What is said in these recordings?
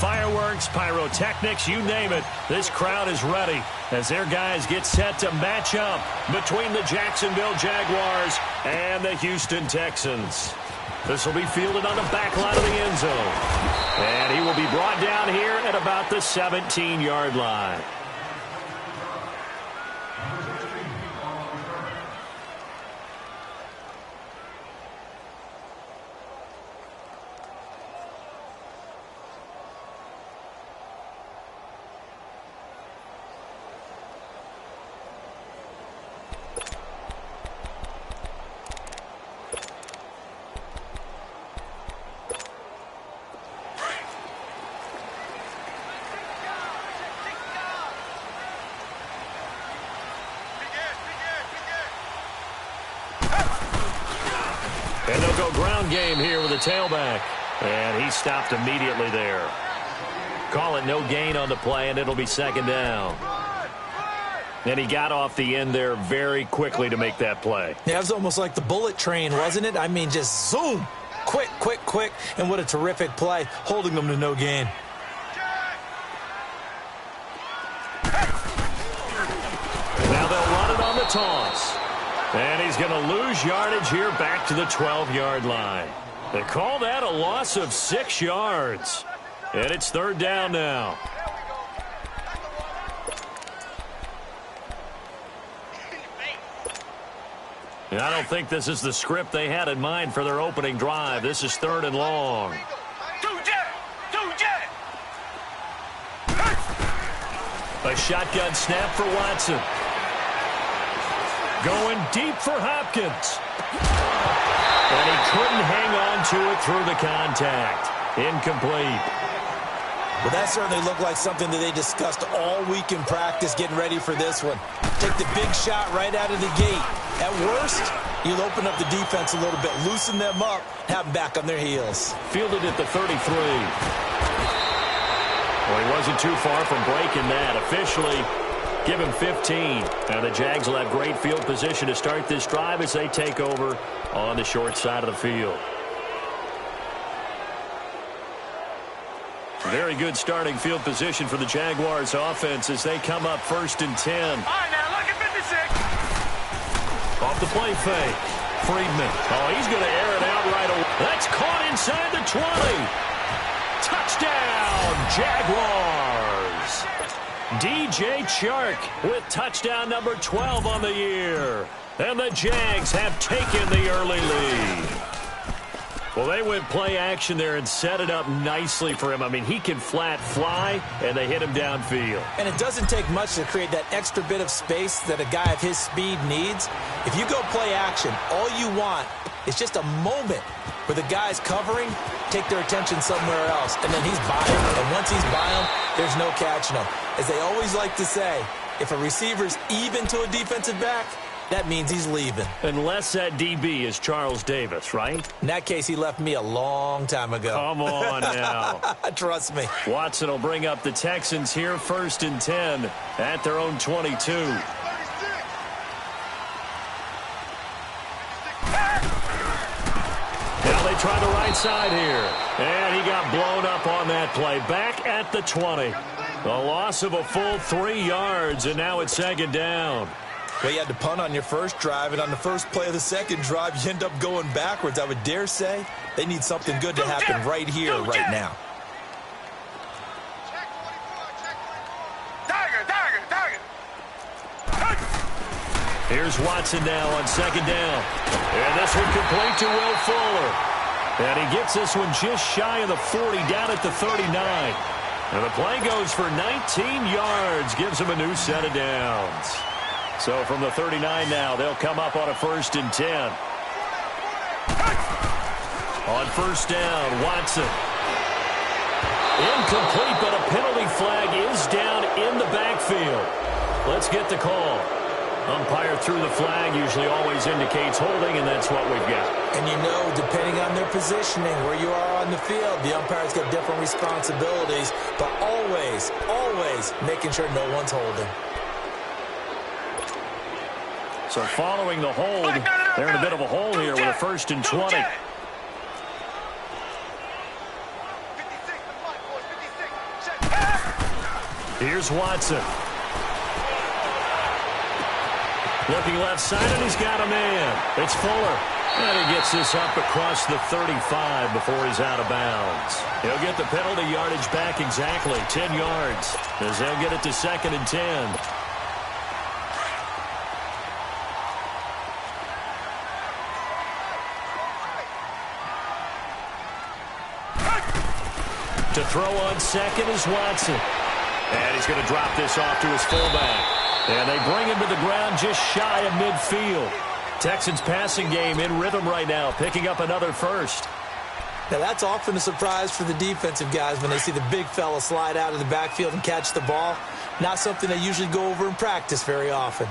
Fireworks, pyrotechnics, you name it. This crowd is ready as their guys get set to match up between the Jacksonville Jaguars and the Houston Texans. This will be fielded on the back line of the end zone. And he will be brought down here at about the 17-yard line. And they'll go ground game here with a tailback. And he stopped immediately there. Call it no gain on the play, and it'll be second down. And he got off the end there very quickly to make that play. Yeah, it was almost like the bullet train, wasn't it? I mean, just zoom. Quick, quick, quick. And what a terrific play, holding them to no gain. Now they'll run it on the toss. And he's going to lose yardage here back to the 12-yard line. They call that a loss of 6 yards. And it's third down now. And I don't think this is the script they had in mind for their opening drive. This is third and long. A shotgun snap for Watson. Going deep for Hopkins. And he couldn't hang on to it through the contact. Incomplete. Well, that certainly looked like something that they discussed all week in practice getting ready for this one. Take the big shot right out of the gate. At worst, you'll open up the defense a little bit, loosen them up, have them back on their heels. Fielded at the 33. Well, he wasn't too far from breaking that. Officially, give him 15. Now the Jags will have great field position to start this drive as they take over on the short side of the field. Very good starting field position for the Jaguars offense as they come up first and 10. All right, now look at 56. Off the play fake. Friedman. Oh, he's going to air it out right away. That's caught inside the 20. Touchdown, Jaguars. DJ Chark with touchdown number 12 on the year. And the Jags have taken the early lead. Well, they went play action there and set it up nicely for him. I mean, he can flat fly, and they hit him downfield. And it doesn't take much to create that extra bit of space that a guy of his speed needs. If you go play action, all you want is just a moment where the guys covering take their attention somewhere else, and then he's by him. And once he's by him, there's no catching him. As they always like to say, if a receiver's even to a defensive back, that means he's leaving. Unless that DB is Charles Davis, right? In that case, he left me a long time ago. Come on now. Trust me. Watson will bring up the Texans here first and 10 at their own 22. Now they try the right side here. And he got blown up on that play. Back at the 20. A loss of a full 3 yards, and now it's second down. Well, you had to punt on your first drive, and on the first play of the second drive, you end up going backwards. I would dare say they need something good to happen right here, right now. Here's Watson now on second down. And this one complete to Will Fuller. And he gets this one just shy of the 40, down at the 39. And the play goes for 19 yards, gives him a new set of downs. So from the 39 now, they'll come up on a first and 10. On first down, Watson. Incomplete, but a penalty flag is down in the backfield. Let's get the call. Umpire threw the flag, usually always indicates holding, and that's what we've got. And you know, depending on their positioning, where you are on the field, the umpires got different responsibilities, but always, always making sure no one's holding. So following the hold, they're in a bit of a hole here with a first and 20. Here's Watson. Looking left side, and he's got a man. It's Fuller. And he gets this up across the 35 before he's out of bounds. He'll get the penalty yardage back exactly, 10 yards, as they'll get it to 2nd and 10. To throw on second is Watson. And he's going to drop this off to his fullback. And they bring him to the ground just shy of midfield. Texans passing game in rhythm right now, picking up another first. Now, that's often a surprise for the defensive guys when they see the big fella slide out of the backfield and catch the ball. Not something they usually go over in practice very often.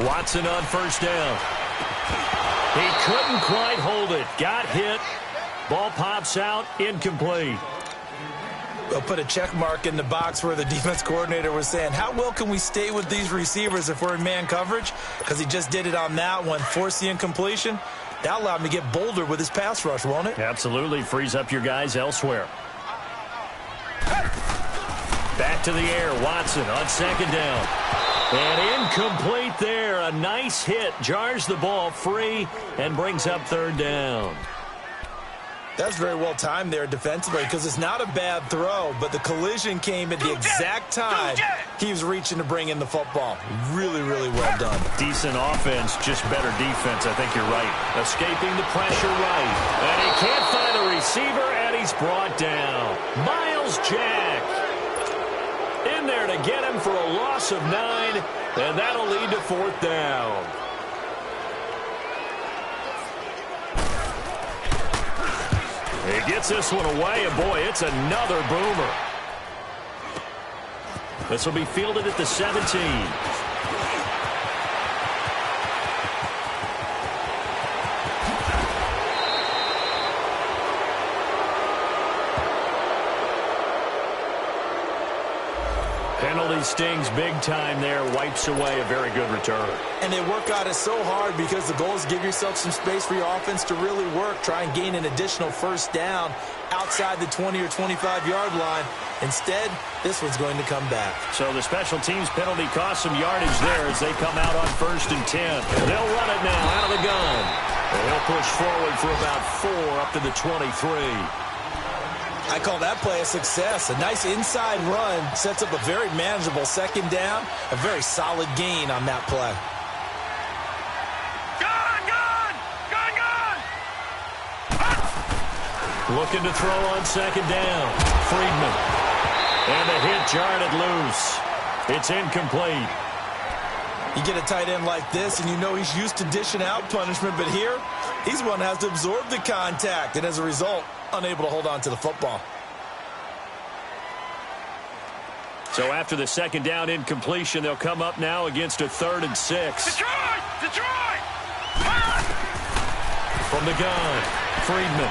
Watson on first down. He couldn't quite hold it. Got hit. Ball pops out, incomplete. They'll put a check mark in the box where the defense coordinator was saying, how well can we stay with these receivers if we're in man coverage? Because he just did it on that one, forced the incompletion. That allowed him to get bolder with his pass rush, won't it? Absolutely. Frees up your guys elsewhere. Back to the air. Watson on second down. And incomplete there. A nice hit. Jars the ball free and brings up third down. That's very well timed there defensively because it's not a bad throw, but the collision came at the exact time he was reaching to bring in the football. Really, really well done. Decent offense, just better defense. I think you're right. Escaping the pressure right. And he can't find a receiver, and he's brought down. Miles Jack in there to get him for a loss of 9, and that'll lead to 4th down. He gets this one away, and boy, it's another boomer. This will be fielded at the 17. Penalty stings big time there, wipes away a very good return. And they work on it so hard because the goal is give yourself some space for your offense to really work. Try and gain an additional first down outside the 20 or 25-yard line. Instead, this one's going to come back. So the special teams penalty cost some yardage there as they come out on 1st and 10. They'll run it now out of the gun. And they'll push forward for about 4 up to the 23. I call that play a success. A nice inside run sets up a very manageable second down. A very solid gain on that play. Looking to throw on second down. Friedman. And the hit jarred it loose. It's incomplete. You get a tight end like this, and you know he's used to dishing out punishment, but here, he's the one who has to absorb the contact, and as a result, unable to hold on to the football. So after the second down incompletion, they'll come up now against a 3rd and 6. Detroit! Detroit! From the gun, Friedman.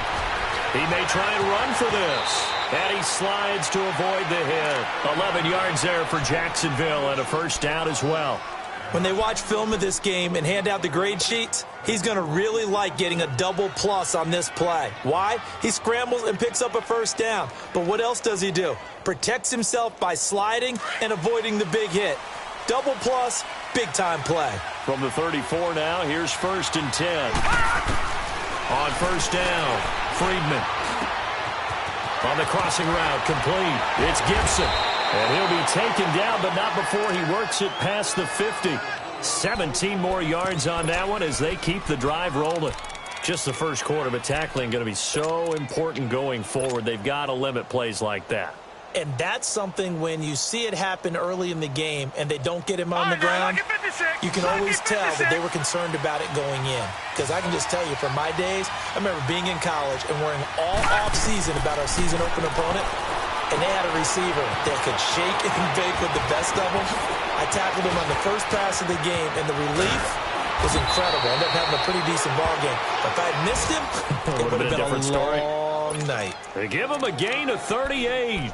He may try and run for this. And he slides to avoid the hit. 11 yards there for Jacksonville and a first down as well. When they watch film of this game and hand out the grade sheets, he's going to really like getting a double plus on this play. Why? He scrambles and picks up a first down. But what else does he do? Protects himself by sliding and avoiding the big hit. Double plus, big-time play. From the 34 now, here's 1st and 10. On first down, Friedman. On the crossing route, complete. It's Gibson. And he'll be taken down, but not before he works it past the 50. 17 more yards on that one as they keep the drive rolling. Just the first quarter, but tackling going to be so important going forward. They've got to limit plays like that. And that's something when you see it happen early in the game and they don't get him on the ground, you can always tell that they were concerned about it going in. Because I can just tell you from my days, I remember being in college and worrying all off-season about our season open opponent, and they had a receiver that could shake and bake with the best of them. I tackled him on the first pass of the game, and the relief was incredible. I ended up having a pretty decent ball game. But if I had missed him, it would have been a long night. They give him a gain of 38.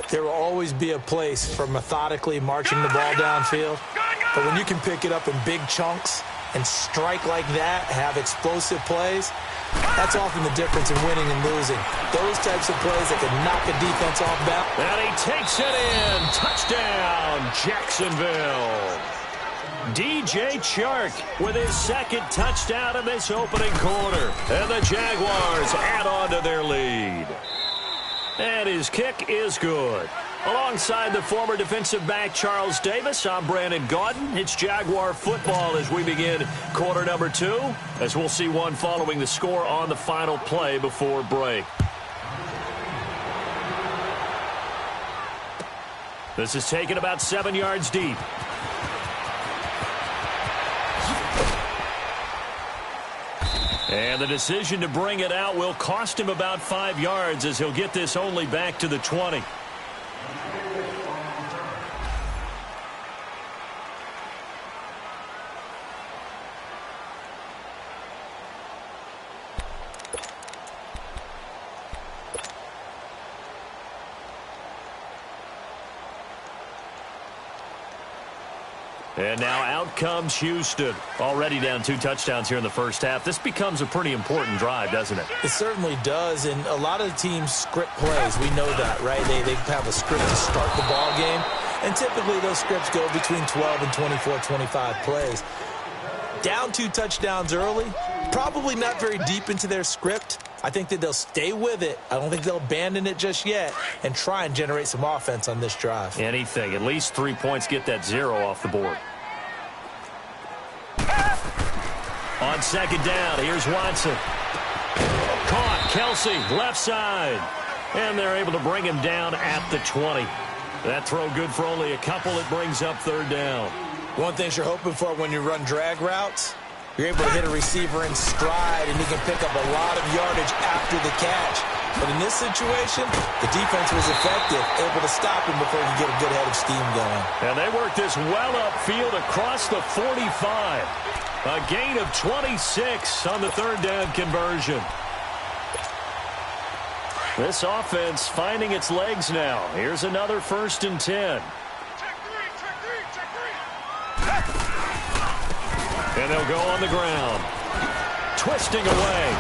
There will always be a place for methodically marching the ball downfield. But when you can pick it up in big chunks and strike like that, have explosive plays, That's often the difference in winning and losing. Those types of plays that can knock a defense off balance. And he takes it in. Touchdown, Jacksonville. DJ Chark with his second touchdown in this opening quarter. And the Jaguars add on to their lead. And his kick is good. Alongside the former defensive back Charles Davis, I'm Brandon Gaudin. It's Jaguar football as we begin quarter number 2, as we'll see one following the score on the final play before break. This is taken about 7 yards deep. And the decision to bring it out will cost him about 5 yards, as he'll get this only back to the 20. And now out comes Houston. Already down 2 touchdowns here in the first half. This becomes a pretty important drive, doesn't it? It certainly does, and a lot of the teams script plays. We know that, right? They have a script to start the ball game, and typically those scripts go between 12 and 24, 25 plays. Down 2 touchdowns early, probably not very deep into their script. I think that they'll stay with it. I don't think they'll abandon it just yet and try and generate some offense on this drive. Anything. At least 3 points, get that 0 off the board. On second down, here's Watson. Caught. Kelsey, left side. And they're able to bring him down at the 20. That throw good for only a couple. It brings up third down. One thing you're hoping for when you run drag routes, you're able to hit a receiver in stride, and he can pick up a lot of yardage after the catch. But in this situation, the defense was effective, able to stop him before he could get a good head of steam going. And they work this well upfield across the 45. A gain of 26 on the third down conversion. This offense finding its legs now. Here's another 1st and 10. And they'll go on the ground. Twisting away.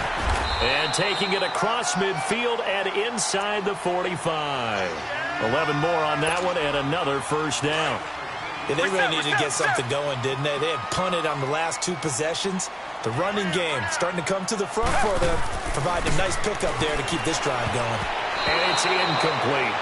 And taking it across midfield and inside the 45. 11 more on that one and another first down. Yeah, they really needed to get something going, didn't they? They had punted on the last 2 possessions. The running game starting to come to the front for them, providing a nice pickup there to keep this drive going. And it's incomplete.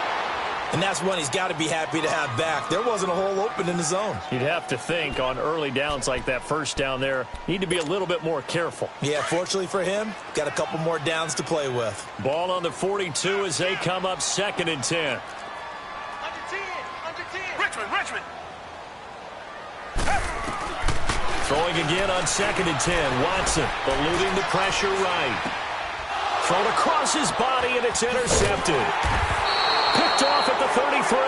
And that's one he's got to be happy to have back. There wasn't a hole open in the zone. You'd have to think on early downs like that first down there, need to be a little bit more careful. Yeah, fortunately for him, got a couple more downs to play with. Ball on the 42 as they come up 2nd and 10. Under 10. Richmond. Throwing again on 2nd and 10. Watson eluding the pressure right. Thrown across his body, and it's intercepted. Picked off at the 33,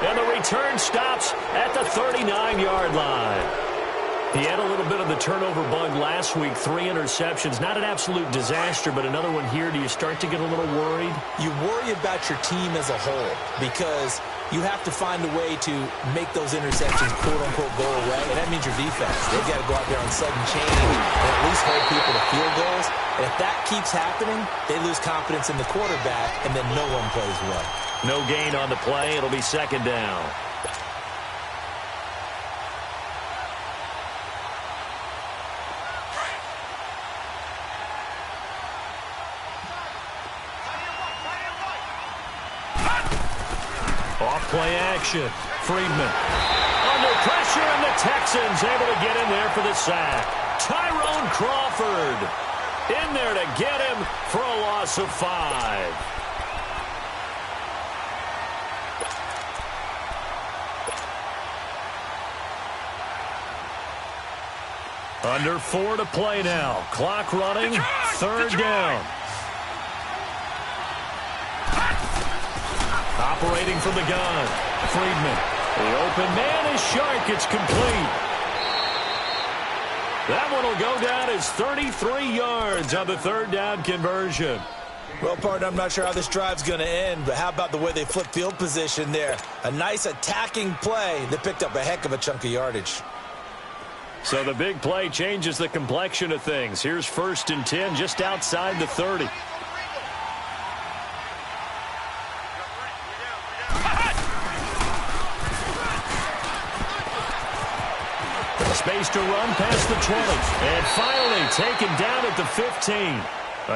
and the return stops at the 39-yard line. He had a little bit of the turnover bug last week, 3 interceptions. Not an absolute disaster, but another one here. Do you start to get a little worried? You worry about your team as a whole because you have to find a way to make those interceptions, quote-unquote, go away, and that means your defense. They've got to go out there on sudden change and at least hold people to field goals. And if that keeps happening, they lose confidence in the quarterback, and then no one plays well. No gain on the play. It'll be 2nd down. Off-play action. Friedman. Under pressure, and the Texans able to get in there for the sack. Tyrone Crawford in there to get him for a loss of 5. Under 4 to play now. Clock running. 3rd down. Operating from the gun. Friedman. The open man is Shark. It's complete. That one will go down as 33 yards on the 3rd down conversion. Well, partner, I'm not sure how this drive's going to end, but how about the way they flip field position there? A nice attacking play that picked up a heck of a chunk of yardage. So the big play changes the complexion of things. Here's 1st and 10 just outside the 30. Space to run past the 20. And finally taken down at the 15.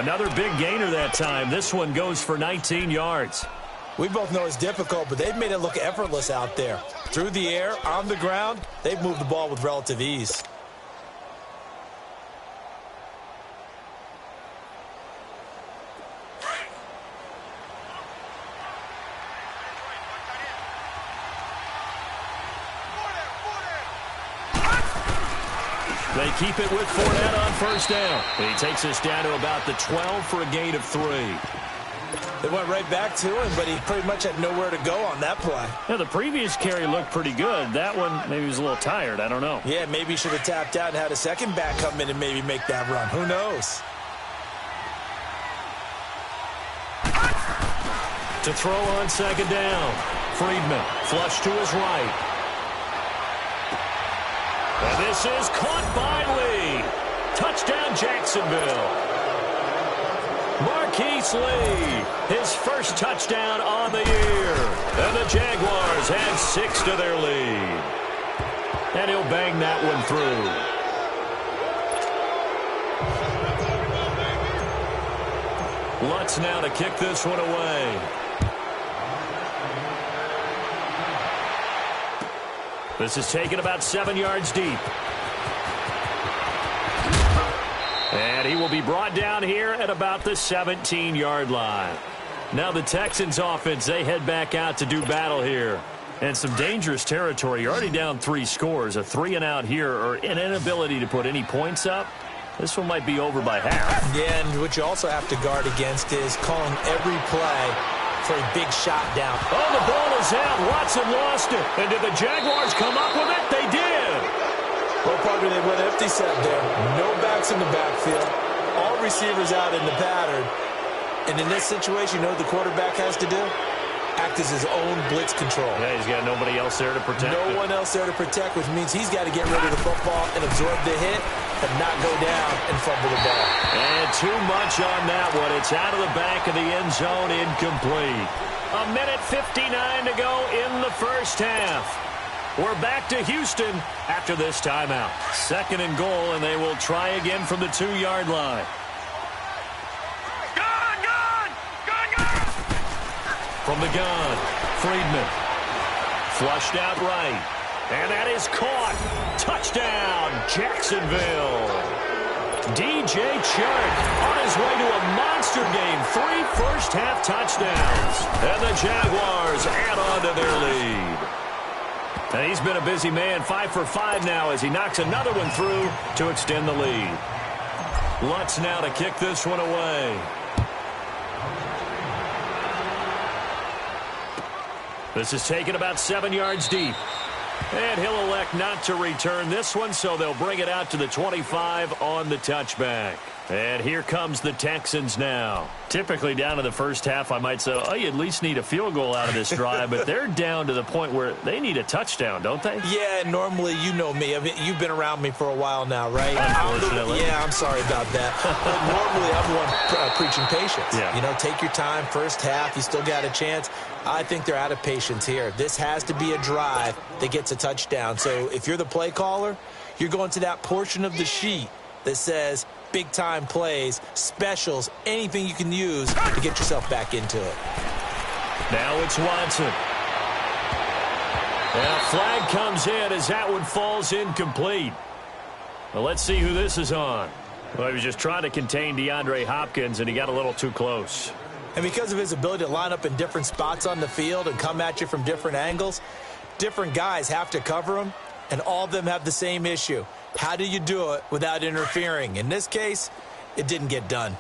Another big gainer that time. This one goes for 19 yards. We both know it's difficult, but they've made it look effortless out there. Through the air, on the ground, they've moved the ball with relative ease. They keep it with Fournette on 1st down. And he takes us down to about the 12 for a gain of 3. They went right back to him, but he pretty much had nowhere to go on that play. Yeah, the previous carry looked pretty good. That one, maybe he was a little tired. I don't know. Yeah, maybe he should have tapped out and had a second back come in and maybe make that run. Who knows? To throw on 2nd down. Friedman, flush to his right. And this is caught by Lee. Touchdown, Jacksonville. Marquise Lee, his first touchdown on the year. And the Jaguars add 6 to their lead. And he'll bang that one through. Lutz now to kick this one away. This is taken about 7 yards deep. And he will be brought down here at about the 17-yard line. Now the Texans offense, they head back out to do battle here. And some dangerous territory. You're already down 3 scores. A 3-and-out here or an inability to put any points up. This one might be over by half. Yeah, and what you also have to guard against is calling every play for a big shot down. Oh, the ball is out. Watson lost it. And did the Jaguars come up with it? They did. Well, partner, they went empty set there. No backs in the backfield. All receivers out in the pattern. And in this situation, you know what the quarterback has to do? Act as his own blitz control. Yeah, he's got nobody else there to protect. No one else there to protect, which means he's got to get rid of the football and absorb the hit and not go down and fumble the ball. And too much on that one. It's out of the back of the end zone, incomplete. 1:59 to go in the first half. We're back to Houston after this timeout. 2nd and goal, and they will try again from the 2-yard line. From the gun, Friedman. Flushed out right. And that is caught. Touchdown, Jacksonville. DJ Chark on his way to a monster game. 3 first-half touchdowns. And the Jaguars add on to their lead. And he's been a busy man. 5 for 5 now as he knocks another one through to extend the lead. Lutz now to kick this one away. This is taken about 7 yards deep. And he'll elect not to return this one, so they'll bring it out to the 25 on the touchback. And here comes the Texans now. Typically down to the first half, I might say, oh, you at least need a field goal out of this drive. But they're down to the point where they need a touchdown, don't they? Yeah, normally, you know me. I mean, you've been around me for a while now, right? Unfortunately. I'm sorry about that. But normally, I'm the one preaching patience. Yeah. You know, take your time. First half, you still got a chance. I think they're out of patience here. This has to be a drive that gets a touchdown. So if you're the play caller, you're going to that portion of the sheet that says big-time plays, specials, anything you can use to get yourself back into it. Now it's Watson. And a flag comes in as that one falls incomplete. Well, let's see who this is on. Well, he was just trying to contain DeAndre Hopkins, and he got a little too close. And because of his ability to line up in different spots on the field and come at you from different angles, different guys have to cover him, and all of them have the same issue. How do you do it without interfering? In this case, it didn't get done.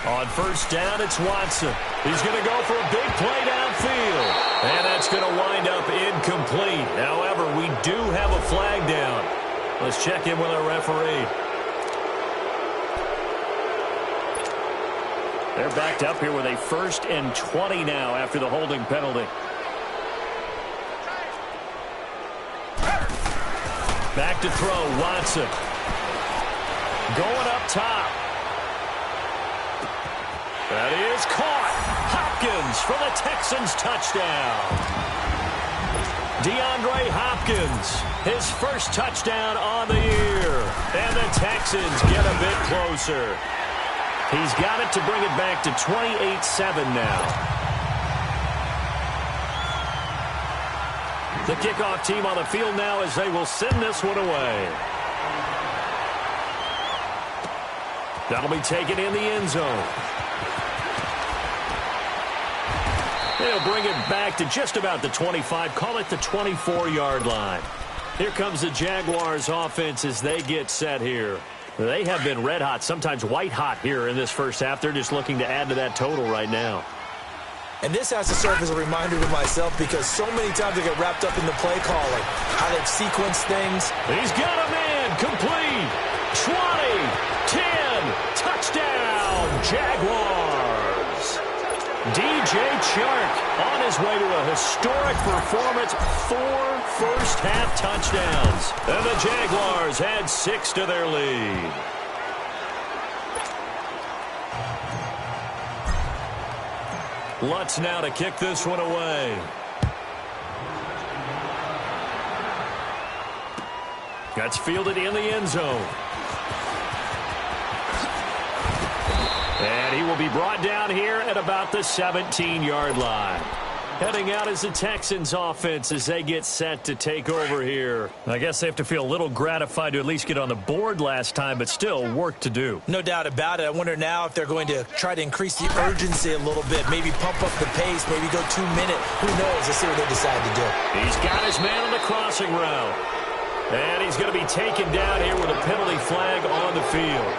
On first down, it's Watson. He's going to go for a big play downfield. And that's going to wind up incomplete. However, we do have a flag down. Let's check in with our referee. They're backed up here with a 1st and 20 now after the holding penalty. back to throw. Watson. Going up top. That is caught. Hopkins for the Texans touchdown. DeAndre Hopkins, his first touchdown on the year. And the Texans get a bit closer. He's got it to bring it back to 28-7 now. The kickoff team on the field now as they will send this one away. That'll be taken in the end zone. They'll bring it back to just about the 25, call it the 24-yard line. Here comes the Jaguars offense as they get set here. They have been red hot, sometimes white hot here in this first half. They're just looking to add to that total right now. And this has to serve as a reminder to myself because so many times I get wrapped up in the play calling, how they've sequenced things. He's got a man, complete, 20, 10, touchdown, Jaguars. DJ Chark on his way to a historic performance, 4 first-half touchdowns. And the Jaguars add 6 to their lead. Lutz now to kick this one away. That's fielded in the end zone. And he will be brought down here at about the 17-yard line. Heading out is the Texans offense as they get set to take over here. I guess they have to feel a little gratified to at least get on the board last time, but still work to do. No doubt about it. I wonder now if they're going to try to increase the urgency a little bit, maybe pump up the pace, maybe go 2 minute. Who knows? Let's see what they decide to do. He's got his man on the crossing route. And he's going to be taken down here with a penalty flag on the field.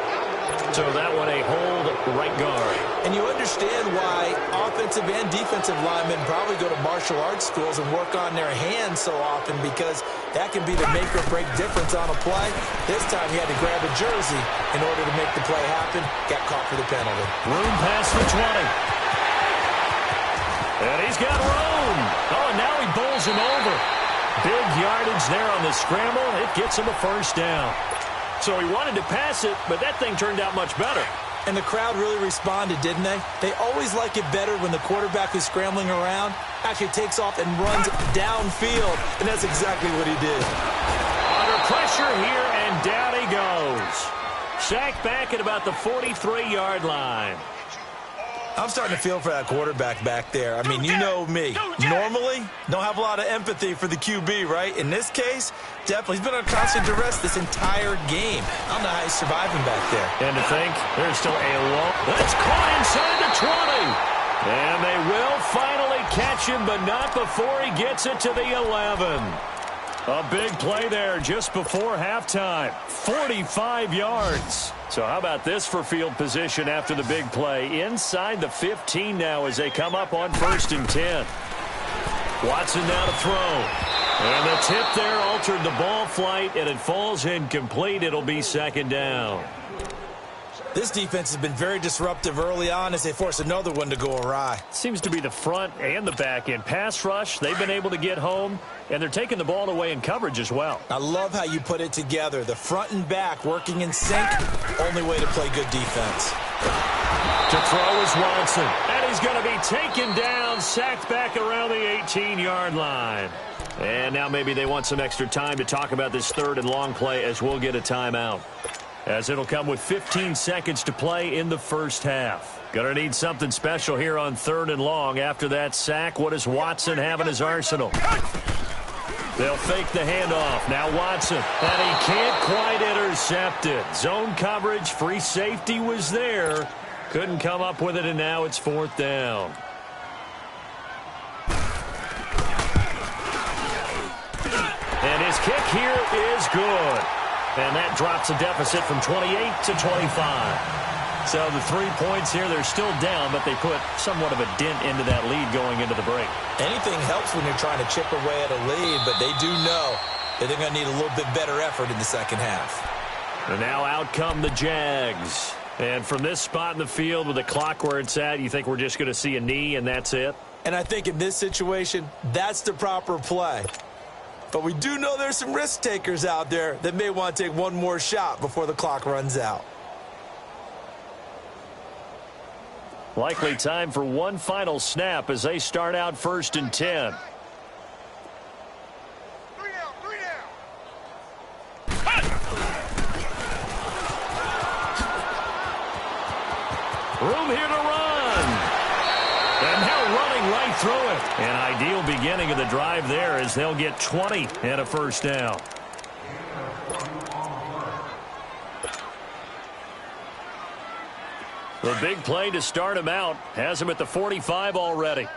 So that one a hold right guard. And you understand why offensive and defensive linemen probably go to martial arts schools and work on their hands so often because that can be the make or break difference on a play. This time he had to grab a jersey in order to make the play happen. Got caught for the penalty. Room past the 20. And he's got room. Oh, and now he bowls him over. Big yardage there on the scramble. It gets him a first down. So he wanted to pass it, but that thing turned out much better. And the crowd really responded, didn't they? They always like it better when the quarterback who's scrambling around actually takes off and runs downfield, and that's exactly what he did. Under pressure here, and down he goes. Sacked back at about the 43-yard line. I'm starting to feel for that quarterback back there. I mean, you know me. Normally, don't have a lot of empathy for the QB, right? In this case, definitely. He's been on constant duress this entire game. I don't know how he's surviving back there. And to think, there's still a long... That's caught inside the 20. And they will finally catch him, but not before he gets it to the 11. A big play there just before halftime. 45 yards. So how about this for field position after the big play? Inside the 15 now as they come up on 1st and 10. Watson now to throw. And the tip there altered the ball flight, and it falls incomplete. It'll be 2nd down. This defense has been very disruptive early on as they force another one to go awry. Seems to be the front and the back end. Pass rush, they've been able to get home, and they're taking the ball away in coverage as well. I love how you put it together. The front and back working in sync, only way to play good defense. To throw is Watson, and he's going to be taken down, sacked back around the 18-yard line. And now maybe they want some extra time to talk about this 3rd and long play as we'll get a timeout. As it'll come with 15 seconds to play in the first half. Gonna need something special here on 3rd and long. After that sack, what does Watson have in his arsenal? They'll fake the handoff. Now Watson, and he can't quite intercept it. Zone coverage, free safety was there. Couldn't come up with it, and now it's 4th down. And his kick here is good. And that drops a deficit from 28 to 25. So the 3 points here, they're still down, but they put somewhat of a dent into that lead going into the break. Anything helps when you're trying to chip away at a lead, but they do know that they're going to need a little bit better effort in the second half. And now out come the Jags. And from this spot in the field with the clock where it's at, you think we're just going to see a knee and that's it? And I think in this situation, that's the proper play. But we do know there's some risk takers out there that may want to take one more shot before the clock runs out. Likely time for one final snap as they start out 1st and 10. Room here to run. And now running right through it. An ideal beginning of the drive there as they'll get 20 and a first down. The big play to start him out has him at the 45 already.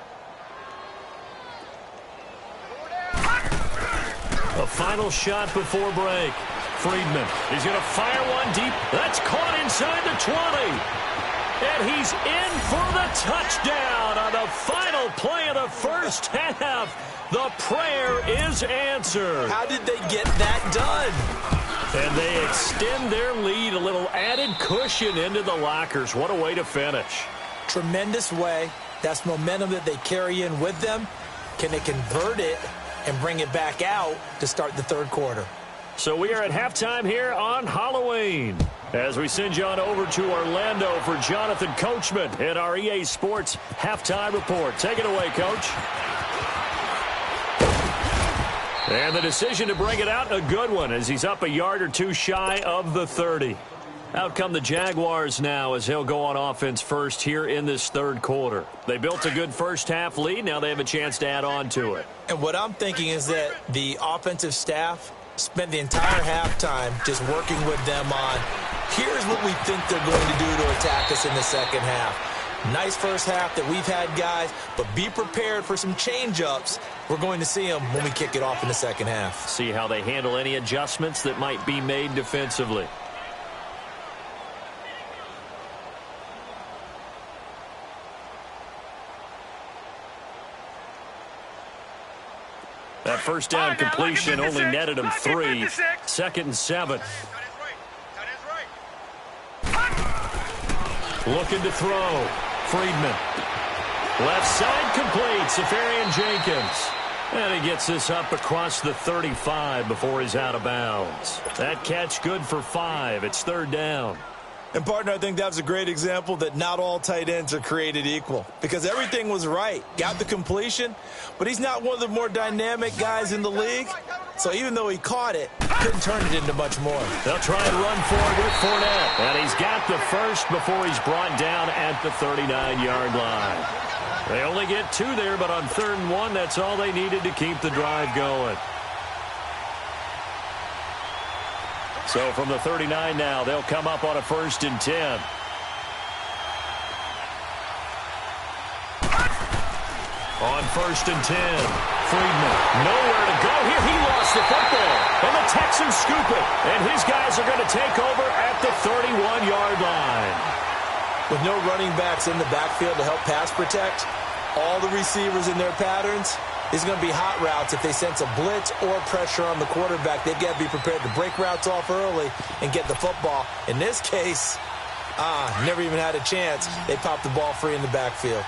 A final shot before break. Friedman is going to fire one deep. That's caught inside the 20. And he's in for the touchdown on the final play of the first half. The prayer is answered. How did they get that done? And they extend their lead, a little added cushion into the lockers. What a way to finish. Tremendous way. That's momentum that they carry in with them. Can they convert it and bring it back out to start the third quarter? So we are at halftime here on Halloween, as we send you on over to Orlando for Jonathan Coachman in our EA Sports Halftime Report. Take it away, Coach. And the decision to bring it out, a good one, as he's up a yard or two shy of the 30. Out come the Jaguars now as he'll go on offense first here in this third quarter. They built a good first half lead. Now they have a chance to add on to it. And what I'm thinking is that the offensive staff spent the entire halftime just working with them on, here's what we think they're going to do to attack us in the second half. Nice first half that we've had, guys, but be prepared for some change-ups. We're going to see them when we kick it off in the second half. See how they handle any adjustments that might be made defensively. That first down completion only netted him 3. 2nd and 7. Looking to throw. Friedman. Left side complete. Safarian Jenkins. And he gets this up across the 35 before he's out of bounds. That catch good for 5. It's 3rd down. And, partner, I think that was a great example that not all tight ends are created equal, because everything was right. Got the completion, but he's not one of the more dynamic guys in the league. So even though he caught it, couldn't turn it into much more. They'll try and run for it with Fournette. And he's got the first before he's brought down at the 39-yard line. They only get 2 there, but on 3rd and 1, that's all they needed to keep the drive going. So from the 39 now, they'll come up on a 1st and 10. On 1st and 10, Friedman, nowhere to go here. He lost the football, and the Texans scoop it. And his guys are going to take over at the 31-yard line. With no running backs in the backfield to help pass protect, all the receivers in their patterns, it's going to be hot routes. If they sense a blitz or pressure on the quarterback, they've got to be prepared to break routes off early and get the football. In this case, never even had a chance. They popped the ball free in the backfield.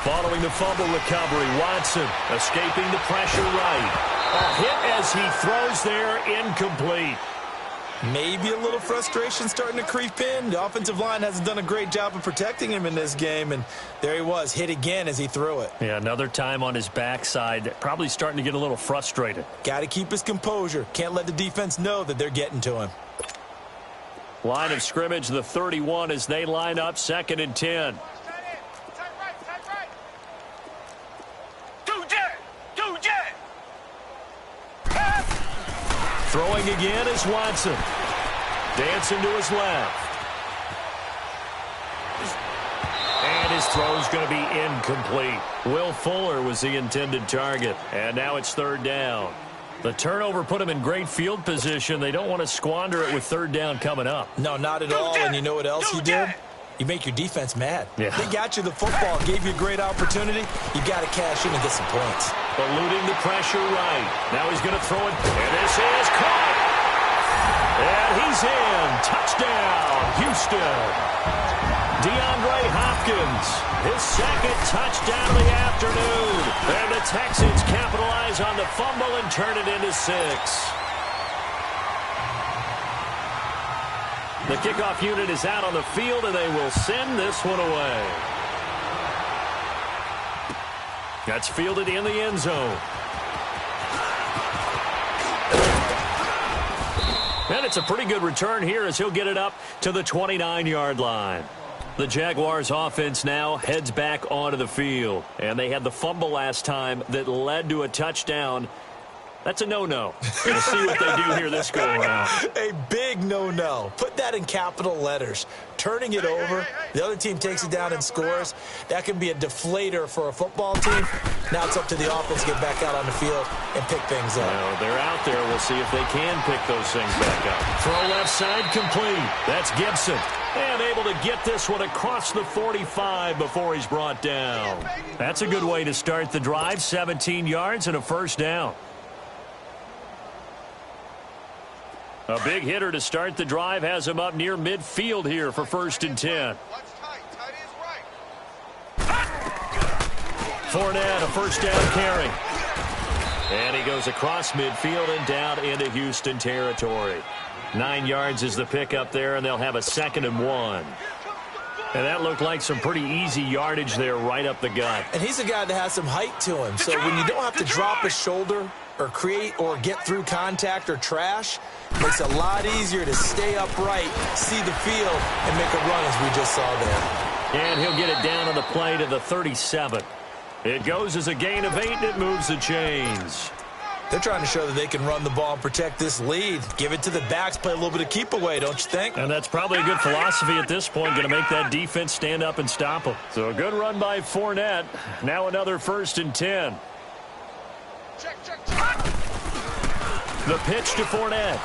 Following the fumble recovery, Watson escaping the pressure right. A hit as he throws there, incomplete. Maybe a little frustration starting to creep in. The offensive line hasn't done a great job of protecting him in this game, and there he was, hit again as he threw it. Yeah, another time on his backside, probably starting to get a little frustrated. Got to keep his composure. Can't let the defense know that they're getting to him. Line of scrimmage, the 31 as they line up, 2nd and 10. Throwing again is Watson. Dancing to his left. And his throw's going to be incomplete. Will Fuller was the intended target. And now it's 3rd down. The turnover put him in great field position. They don't want to squander it with 3rd down coming up. No, not at all. And you know what else you did? You make your defense mad. Yeah. They got you the football, gave you a great opportunity. You got to cash in and get some points. Eluding the pressure right. Now he's going to throw it. And this is caught. And he's in. Touchdown, Houston. DeAndre Hopkins, his second touchdown of the afternoon. And the Texans capitalize on the fumble and turn it into 6. The kickoff unit is out on the field, and they will send this one away. That's fielded in the end zone. And it's a pretty good return here as he'll get it up to the 29-yard line. The Jaguars offense now heads back onto the field. And they had the fumble last time that led to a touchdown. That's a no-no. We'll see what they do here this go-around. A big no-no. Put that in capital letters. Turning it over, the other team takes it down and scores. That can be a deflator for a football team. Now it's up to the offense to get back out on the field and pick things up. Well, they're out there. We'll see if they can pick those things back up. Throw left side complete. That's Gibson. And able to get this one across the 45 before he's brought down. That's a good way to start the drive. 17 yards and a first down. A big hitter to start the drive has him up near midfield here for 1st and 10. Fournette, a first down carry. And he goes across midfield and down into Houston territory. 9 yards is the pickup there, and they'll have a 2nd and 1. And that looked like some pretty easy yardage there right up the gut. And he's a guy that has some height to him. So when you don't have to drop a shoulder or create or get through contact or trash, it makes it a lot easier to stay upright, see the field, and make a run as we just saw there. And he'll get it down on the play to the 37. It goes as a gain of 8, and it moves the chains. They're trying to show that they can run the ball and protect this lead. Give it to the backs, play a little bit of keep away, don't you think? And that's probably a good philosophy at this point, going to make that defense stand up and stop them. So a good run by Fournette. Now another 1st and 10. Check. The pitch to Fournette.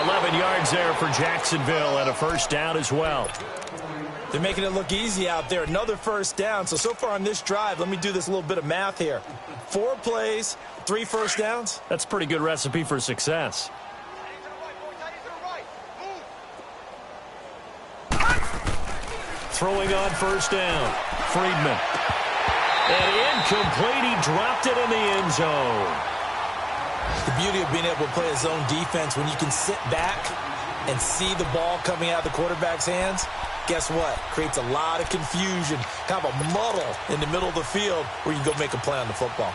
11 yards there for Jacksonville and a first down as well. They're making it look easy out there. Another first down. So far on this drive, let me do this little bit of math here. 4 plays, 3 first downs. That's a pretty good recipe for success. Throwing on first down. Friedman. And incomplete. He dropped it in the end zone. The beauty of being able to play a zone defense when you can sit back and see the ball coming out of the quarterback's hands, guess what? Creates a lot of confusion, kind of a muddle in the middle of the field where you can go make a play on the football.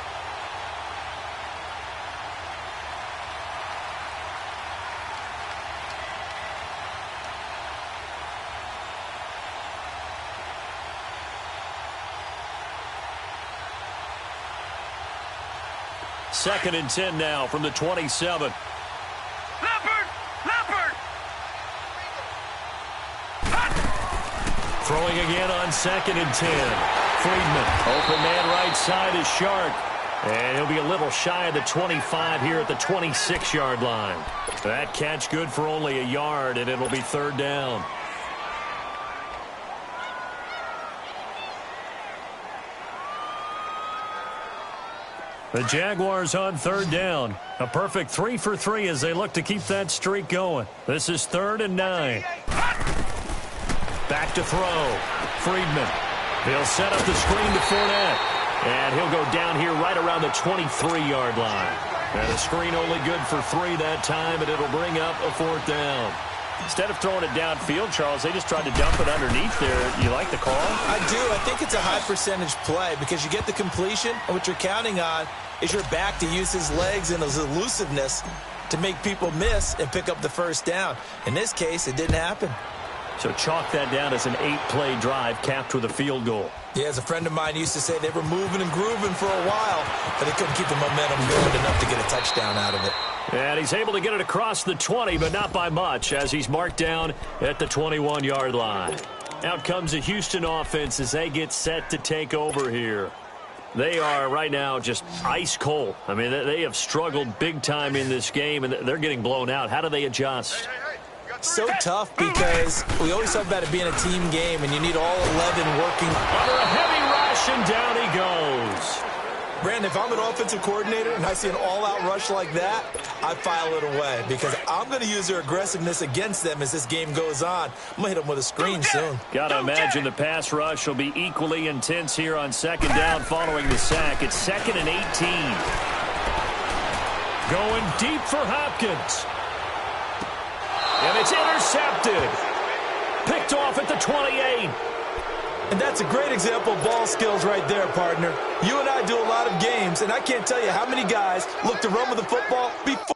Second and 10 now from the 27. Leopard! Throwing again on 2nd and 10. Friedman, open man right side is Shark. And he'll be a little shy of the 25 here at the 26-yard line. That catch good for only a yard, and it'll be 3rd down. The Jaguars on 3rd down. A perfect 3 for 3 as they look to keep that streak going. This is 3rd and 9. Back to throw. Friedman. He'll set up the screen to Fournette. And he'll go down here right around the 23-yard line. And a screen only good for 3 that time, and it'll bring up a 4th down. Instead of throwing it downfield, Charles, they just tried to dump it underneath there. You like the call? I do. I think it's a high percentage play because you get the completion, and what you're counting on is your back to use his legs and his elusiveness to make people miss and pick up the first down. In this case, it didn't happen. So chalk that down as an 8-play drive capped with a field goal. Yeah, as a friend of mine used to say, they were moving and grooving for a while, but they couldn't keep the momentum going enough to get a touchdown out of it. And he's able to get it across the 20, but not by much, as he's marked down at the 21-yard line. Out comes the Houston offense as they get set to take over here. They are right now just ice cold. I mean, they have struggled big time in this game, and they're getting blown out. How do they adjust? So tough because we always talk about it being a team game, and you need all 11 working. Under a heavy rush, and down he goes. Brandon, if I'm an offensive coordinator and I see an all-out rush like that, I file it away because I'm going to use their aggressiveness against them as this game goes on. I'm going to hit them with a screen soon. Got to imagine the pass rush will be equally intense here on second down following the sack. It's 2nd and 18. Going deep for Hopkins. And it's intercepted. Picked off at the 28. And that's a great example of ball skills right there, partner. You and I do a lot of games, and I can't tell you how many guys look to run with the football before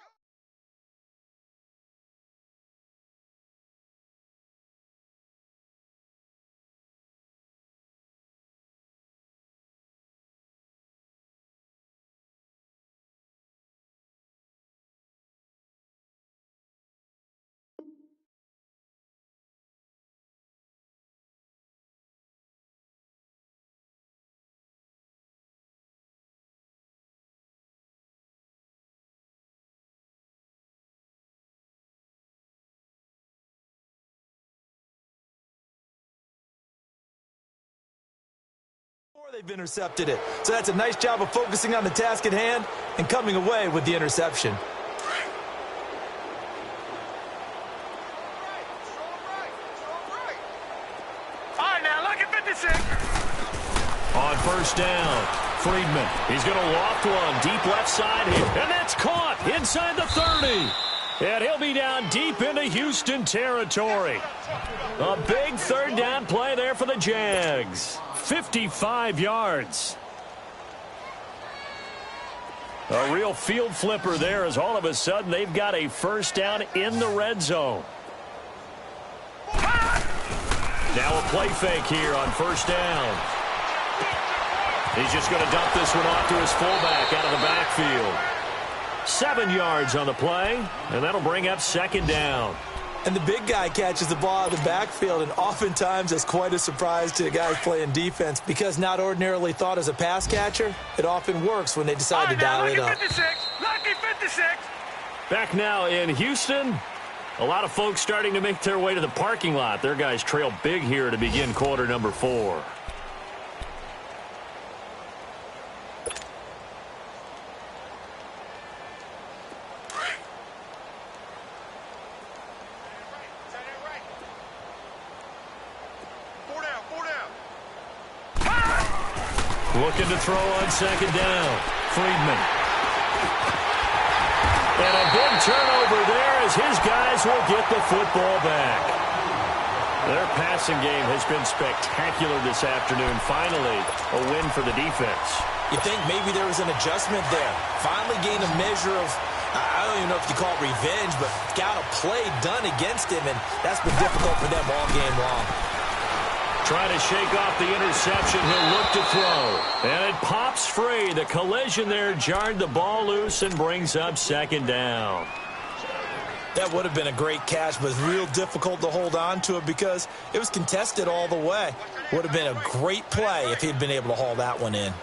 they've intercepted it. So that's a nice job of focusing on the task at hand and coming away with the interception. All right, now look at 56. On first down, Friedman. He's going to loft one deep left side here. And that's caught inside the 30. And he'll be down deep into Houston territory. A big third down play there for the Jags. 55 yards. A real field flipper there as all of a sudden they've got a first down in the red zone. Now a play fake here on first down. He's just going to dump this one off to his fullback out of the backfield. 7 yards on the play, and that'll bring up second down. And the big guy catches the ball out of the backfield, and oftentimes that's quite a surprise to the guys playing defense because not ordinarily thought as a pass catcher, it often works when they decide to dial it up. 56. Lucky 56. Back now in Houston, a lot of folks starting to make their way to the parking lot. Their guys trail big here to begin quarter number 4. Looking to throw on second down. Friedman. And a big turnover there as his guys will get the football back. Their passing game has been spectacular this afternoon. Finally, a win for the defense. You think maybe there was an adjustment there. Finally gained a measure of, I don't even know if you call it revenge, but got a play done against him, and that's been difficult for them all game long. Trying to shake off the interception. He'll look to throw. And it pops free. The collision there jarred the ball loose and brings up second down. That would have been a great catch, but it's real difficult to hold on to it because it was contested all the way. Would have been a great play if he'd been able to haul that one in.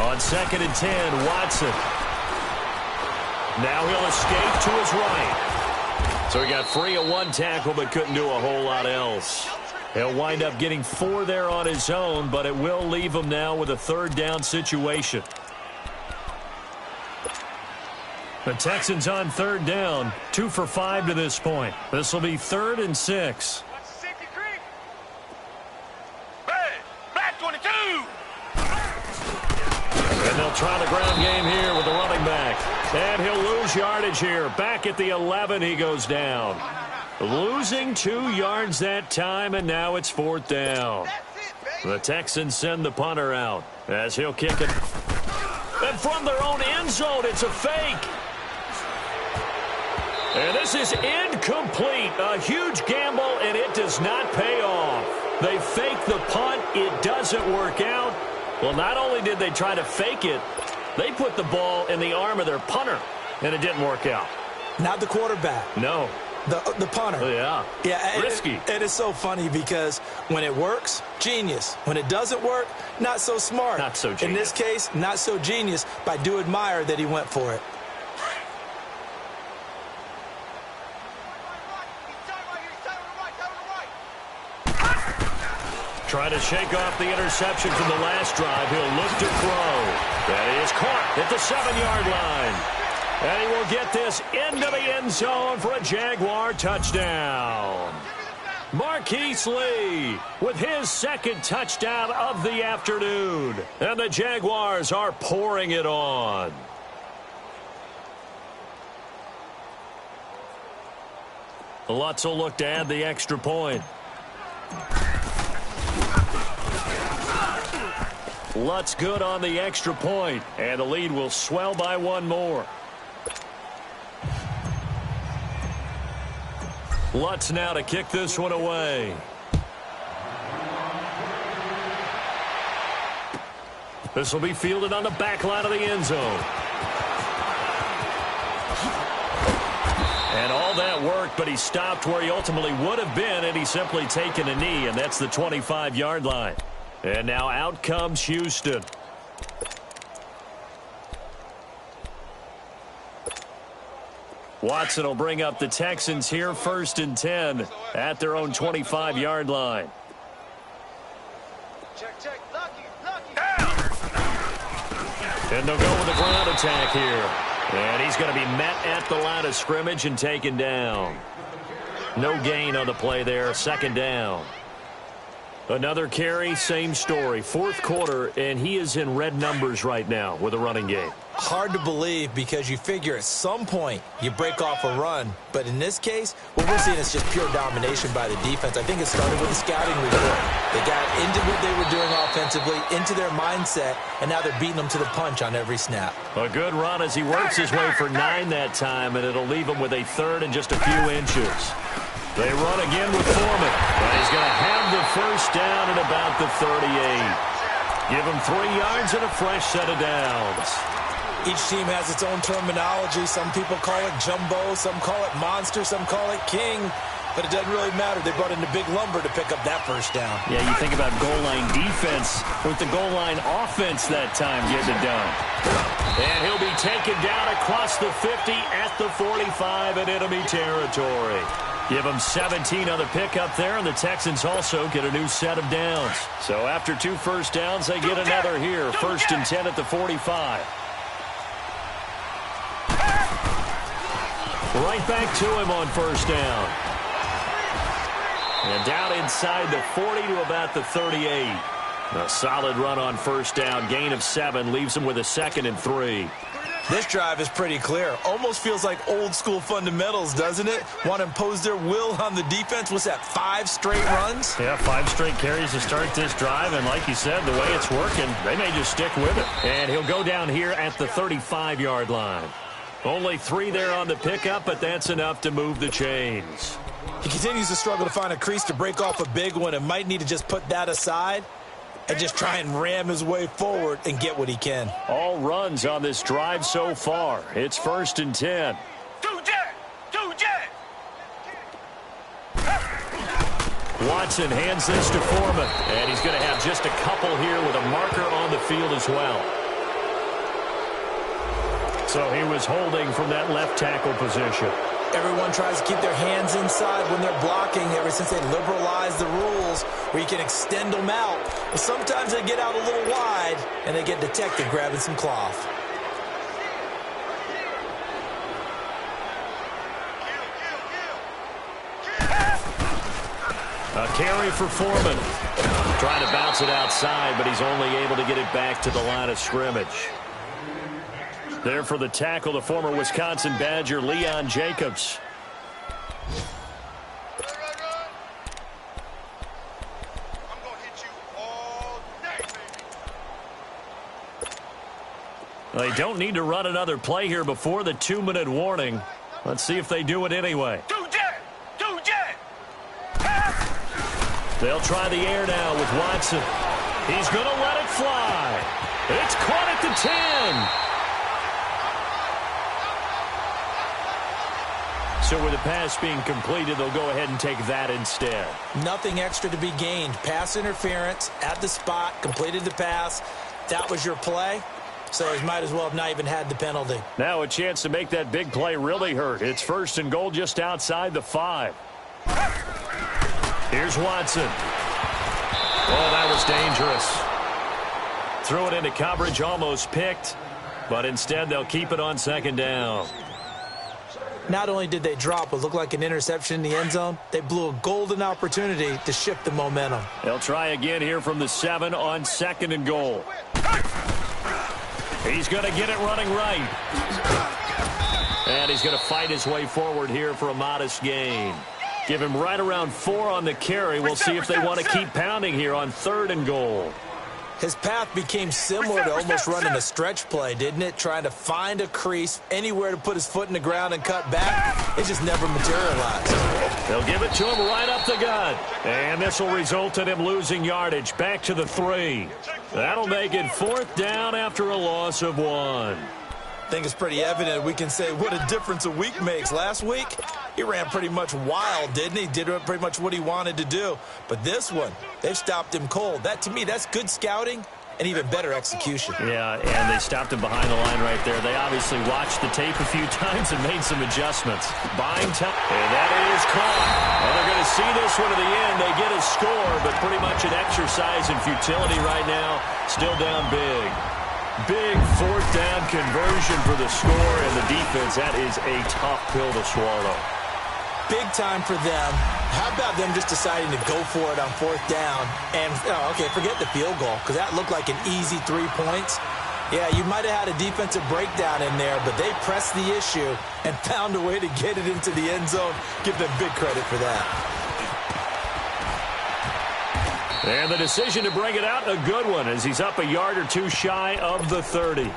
On 2nd and 10, Watson. Now he'll escape to his right. So he got free of one tackle but couldn't do a whole lot else. He'll wind up getting 4 there on his own, but it will leave him now with a third down situation. The Texans on third down, 2 for 5 to this point. This will be 3rd and 6. Black 22. And they'll try the ground game here with the running back. And he'll lose yardage here. Back at the 11, he goes down. Losing 2 yards that time, and now it's 4th down. The Texans send the punter out as he'll kick it. And from their own end zone, it's a fake. And this is incomplete. A huge gamble, and it does not pay off. They fake the punt. It doesn't work out. Well, not only did they try to fake it, they put the ball in the arm of their punter, and it didn't work out. Not the quarterback. No. The punter. Yeah. Yeah. Risky. It is so funny because when it works, genius. When it doesn't work, not so smart. Not so genius. In this case, not so genius, but I do admire that he went for it. Trying to shake off the interception from the last drive. He'll look to throw. That is caught at the 7-yard line. And he will get this into the end zone for a Jaguar touchdown. Marquise Lee with his second touchdown of the afternoon. And the Jaguars are pouring it on. Lutz will look to add the extra point. Lutz good on the extra point, and the lead will swell by one more. Lutz now to kick this one away. This will be fielded on the back line of the end zone. And all that worked, but he stopped where he ultimately would have been, and he's simply taken a knee, and that's the 25-yard line. And now out comes Houston. Watson will bring up the Texans here, 1st and 10 at their own 25-yard line. Check. Lucky. And they'll go with a ground attack here. And he's going to be met at the line of scrimmage and taken down. No gain on the play there, 2nd down. Another carry, same story. 4th quarter, and he is in red numbers right now with a running game. Hard to believe because you figure at some point you break off a run. But in this case, what we're seeing is just pure domination by the defense. I think it started with the scouting report. They got into what they were doing offensively, into their mindset, and now they're beating them to the punch on every snap. A good run as he works his way for 9 that time, and it'll leave him with a 3rd and just a few inches. They run again with Foreman, but he's going to have the 1st down at about the 38. Give him 3 yards and a fresh set of downs. Each team has its own terminology. Some people call it jumbo, some call it monster, some call it king. But it doesn't really matter. They brought in the big lumber to pick up that 1st down. Yeah, you think about goal line defense with the goal line offense that time getting it done. And he'll be taken down across the 50 at the 45 in enemy territory. Give them 17 on the pickup there, and the Texans also get a new set of downs. So after 2 first downs, they get another here. 1st and 10 at the 45. Right back to him on 1st down. And down inside the 40 to about the 38. A solid run on 1st down. Gain of 7 leaves him with a 2nd and 3. This drive is pretty clear. Almost feels like old school fundamentals, doesn't it? Want to impose their will on the defense. What's that, 5 straight runs? Yeah, 5 straight carries to start this drive. And like you said, the way it's working, they may just stick with it. And he'll go down here at the 35-yard line. Only 3 there on the pickup, but that's enough to move the chains. He continues to struggle to find a crease to break off a big one and might need to just put that aside and just try and ram his way forward and get what he can. All runs on this drive so far. It's 1st and 10. Two jet. Watson hands this to Foreman, and he's going to have just a couple here with a marker on the field as well. So he was holding from that left tackle position. Everyone tries to keep their hands inside when they're blocking ever since they liberalized the rules where you can extend them out. But sometimes they get out a little wide and they get detected grabbing some cloth. A carry for Foreman. Trying to bounce it outside, but he's only able to get it back to the line of scrimmage. There for the tackle, the former Wisconsin Badger, Leon Jacobs. They don't need to run another play here before the 2-minute warning. Let's see if they do it anyway. Two jet. They'll try the air now with Watson. He's going to let it fly. It's caught at the 10. So with the pass being completed, they'll go ahead and take that instead. Nothing extra to be gained. Pass interference at the spot, completed the pass. That was your play. So he might as well have not even had the penalty. Now a chance to make that big play really hurt. It's 1st and goal just outside the 5. Here's Watson. Oh, that was dangerous. Threw it into coverage, almost picked, but instead they'll keep it on second down. Not only did they drop what looked like an interception in the end zone, they blew a golden opportunity to shift the momentum. They'll try again here from the 7 on second and goal. He's going to get it running right. And he's going to fight his way forward here for a modest gain. Give him right around 4 on the carry. We'll see if they want to keep pounding here on third and goal. His path became similar to almost running a stretch play, didn't it? Trying to find a crease, anywhere to put his foot in the ground and cut back. It just never materialized. They'll give it to him right up the gut. And this will result in him losing yardage. Back to the 3. That'll make it 4th down after a loss of 1. I think it's pretty evident we can say what a difference a week makes. Last week, he ran pretty much wild, didn't he? Did pretty much what he wanted to do. But this one, they've stopped him cold. That, to me, that's good scouting and even better execution. Yeah, and they stopped him behind the line right there. They obviously watched the tape a few times and made some adjustments. Buying time, and that is caught. Well, they're going to see this one to the end. They get a score, but pretty much an exercise in futility right now. Still down big. Big 4th down conversion for the score, and the defense, that is a tough pill to swallow. Big time for them. How about them just deciding to go for it on 4th down? And, okay, forget the field goal, because that looked like an easy 3 points. Yeah, you might have had a defensive breakdown in there, but they pressed the issue and found a way to get it into the end zone. Give them big credit for that. And the decision to bring it out, a good one, as he's up a yard or 2 shy of the 30.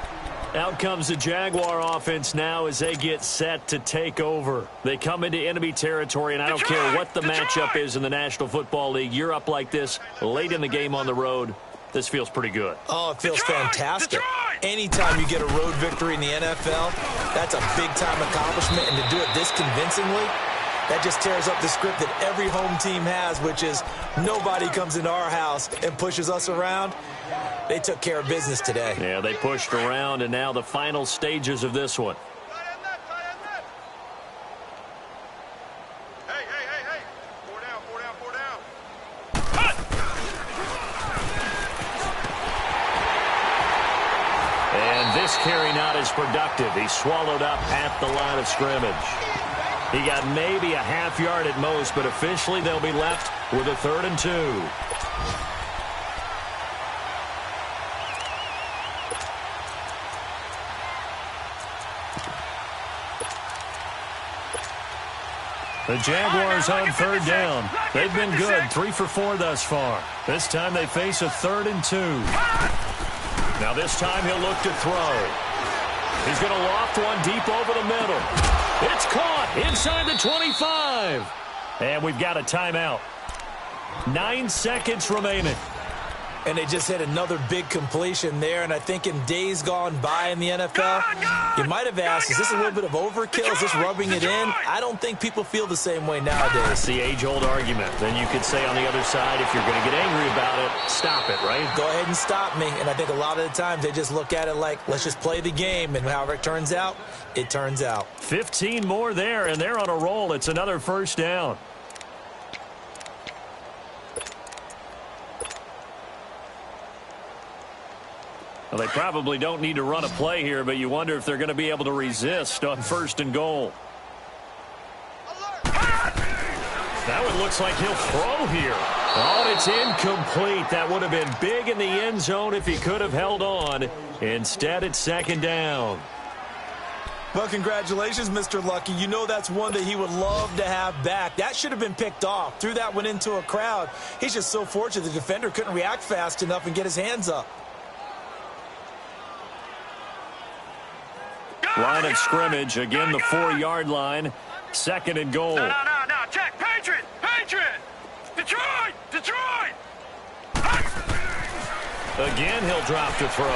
Out comes the Jaguar offense now as they get set to take over. They come into enemy territory, and I don't care what the matchup is in the National Football League. You're up like this late in the game on the road. This feels pretty good. Oh, it feels fantastic. Anytime you get a road victory in the NFL, that's a big-time accomplishment, and to do it this convincingly, that just tears up the script that every home team has, which is nobody comes into our house and pushes us around. They took care of business today. Yeah, they pushed around, and now the final stages of this one. Hey, hey, hey, hey. 4 down, 4 down, 4 down. And this carry not as productive. He swallowed up at the line of scrimmage. He got maybe a half yard at most, but officially they'll be left with a 3rd and 2. The Jaguars on 3rd down. They've been good, 3 for 4 thus far. This time they face a 3rd and 2. Now this time he'll look to throw. He's going to loft one deep over the middle. It's caught inside the 25. And we've got a timeout. 9 seconds remaining. And they just hit another big completion there. And I think in days gone by in the NFL, you might have asked, is this a little bit of overkill? Is this rubbing it in? I don't think people feel the same way nowadays. It's the age-old argument. Then you could say on the other side, if you're going to get angry about it, stop it, right? Go ahead and stop me. And I think a lot of the times they just look at it like, let's just play the game. And however it turns out, it turns out. 15 more there, and they're on a roll. It's another 1st down. Well, they probably don't need to run a play here, but you wonder if they're going to be able to resist on 1st and goal. That one looks like he'll throw here. Oh, it's incomplete. That would have been big in the end zone if he could have held on. Instead, it's 2nd down. Well, congratulations, Mr. Lucky. You know that's one that he would love to have back. That should have been picked off. Threw that one into a crowd. He's just so fortunate the defender couldn't react fast enough and get his hands up. Line of scrimmage, again the 4-yard line. 2nd and goal. No, check, Patriot, Detroit. Again, he'll drop to throw.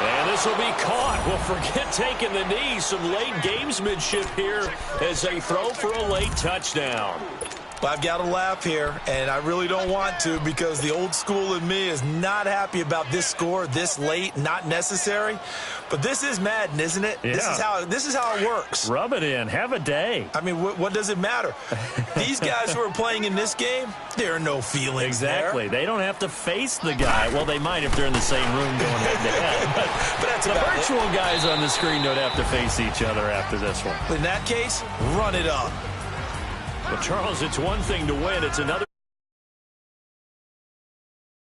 And this will be caught. Well, forget taking the knee. Some late gamesmanship here as they throw for a late touchdown. But I've got to laugh here, and I really don't want to because the old school in me is not happy about this score this late, not necessary. But this is Madden, isn't it? Yeah. This is how it works. Rub it in. Have a day. I mean, what does it matter? These guys who are playing in this game, there are no feelings Exactly. there. They don't have to face the guy. Well, they might if they're in the same room going head-to-head. But that's the about virtual guys on the screen don't have to face each other after this one. In that case, run it up. Well, Charles, it's one thing to win. It's another.